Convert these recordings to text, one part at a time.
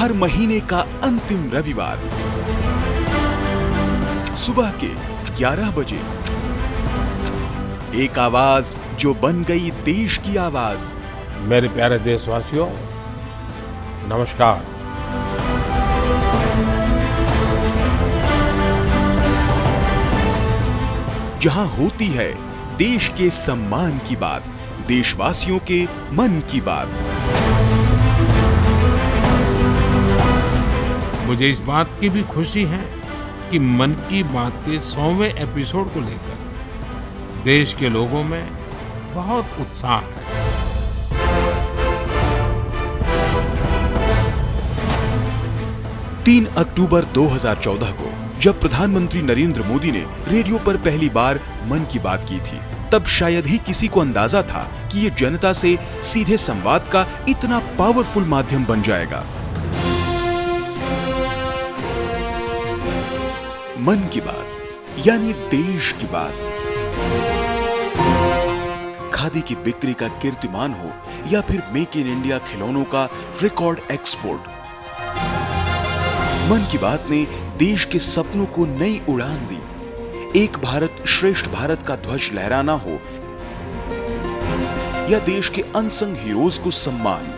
हर महीने का अंतिम रविवार सुबह के 11 बजे एक आवाज जो बन गई देश की आवाज। मेरे प्यारे देशवासियों, नमस्कार। जहां होती है देश के सम्मान की बात, देशवासियों के मन की बात। मुझे इस बात की भी खुशी है कि मन की बात के 100वें एपिसोड को लेकर देश के लोगों में बहुत उत्साह है। तीन अक्टूबर 2014 को जब प्रधानमंत्री नरेंद्र मोदी ने रेडियो पर पहली बार मन की बात की थी, तब शायद ही किसी को अंदाजा था कि ये जनता से सीधे संवाद का इतना पावरफुल माध्यम बन जाएगा। मन की बात यानी देश की बात। खादी की बिक्री का कीर्तिमान हो या फिर मेक इन इंडिया खिलौनों का रिकॉर्ड एक्सपोर्ट, मन की बात ने देश के सपनों को नई उड़ान दी। एक भारत श्रेष्ठ भारत का ध्वज लहराना हो या देश के अनसंग हीरोज को सम्मान,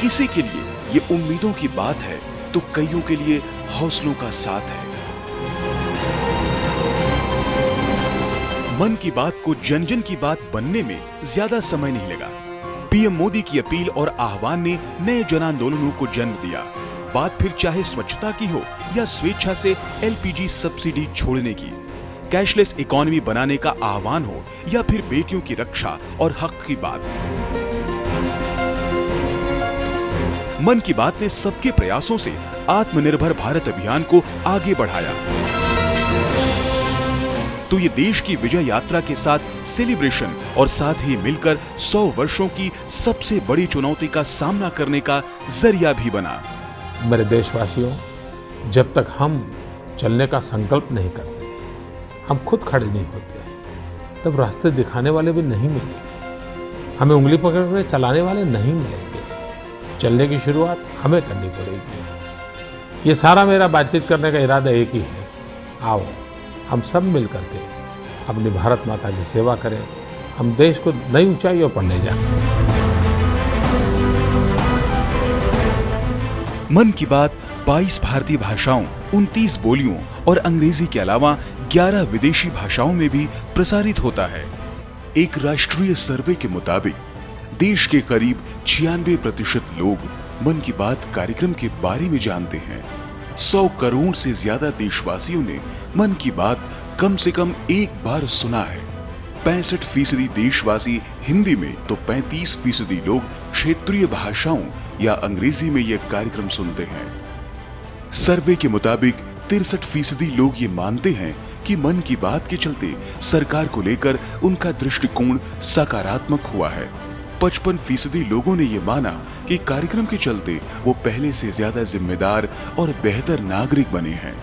किसी के लिए ये उम्मीदों की बात है तो कईयों के लिए हौसलों का साथ है। मन की बात को जन जन की बात बनने में ज्यादा समय नहीं लगा। पीएम मोदी की अपील और आह्वान ने नए जन आंदोलनों को जन्म दिया। बात फिर चाहे स्वच्छता की हो या स्वेच्छा से एलपीजी सब्सिडी छोड़ने की, कैशलेस इकोनॉमी बनाने का आह्वान हो या फिर बेटियों की रक्षा और हक की बात। मन की बात ने सबके प्रयासों से आत्मनिर्भर भारत अभियान को आगे बढ़ाया। तो ये देश की विजय यात्रा के साथ सेलिब्रेशन और साथ ही मिलकर 100 वर्षों की सबसे बड़ी चुनौती का सामना करने का जरिया भी बना। मेरे देशवासियों, जब तक हम चलने का संकल्प नहीं करते, हम खुद खड़े नहीं होते, तब रास्ते दिखाने वाले भी नहीं मिलेंगे, हमें उंगली पकड़कर चलाने वाले नहीं मिलेंगे। चलने की शुरुआत हमें करनी पड़ेगी। ये सारा मेरा बातचीत करने का इरादा एक ही है, आओ हम सब मिल करके अपनी भारत माता की सेवा करें, हम देश को नई ऊंचाइयों पर ले जाएं। मन की बात 22 भारतीय भाषाओं, 29 बोलियों और अंग्रेजी के अलावा 11 विदेशी भाषाओं में भी प्रसारित होता है। एक राष्ट्रीय सर्वे के मुताबिक देश के करीब 96% लोग मन की बात कार्यक्रम के बारे में जानते हैं। 100 करोड़ से ज्यादा देशवासियों ने मन की बात कम से कम एक बार सुना है। 65% देशवासी हिंदी में तो 35% लोग क्षेत्रीय भाषाओं या अंग्रेजी में यह कार्यक्रम सुनते हैं। सर्वे के मुताबिक 63% लोग ये मानते हैं कि मन की बात के चलते सरकार को लेकर उनका दृष्टिकोण सकारात्मक हुआ है। 55% लोगों ने ये माना कि कार्यक्रम के चलते वो पहले से ज्यादा जिम्मेदार और बेहतर नागरिक बने हैं।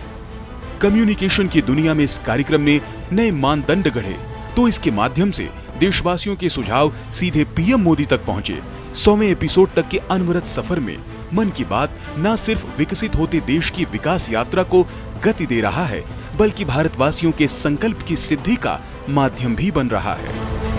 कम्युनिकेशन की दुनिया में इस कार्यक्रम ने नए मानदंड गढ़े, तो इसके माध्यम से देशवासियों के सुझाव सीधे पीएम मोदी तक पहुंचे। 100वें एपिसोड तक के अनवरत सफर में मन की बात न सिर्फ विकसित होते देश की विकास यात्रा को गति दे रहा है, बल्कि भारतवासियों के संकल्प की सिद्धि का माध्यम भी बन रहा है।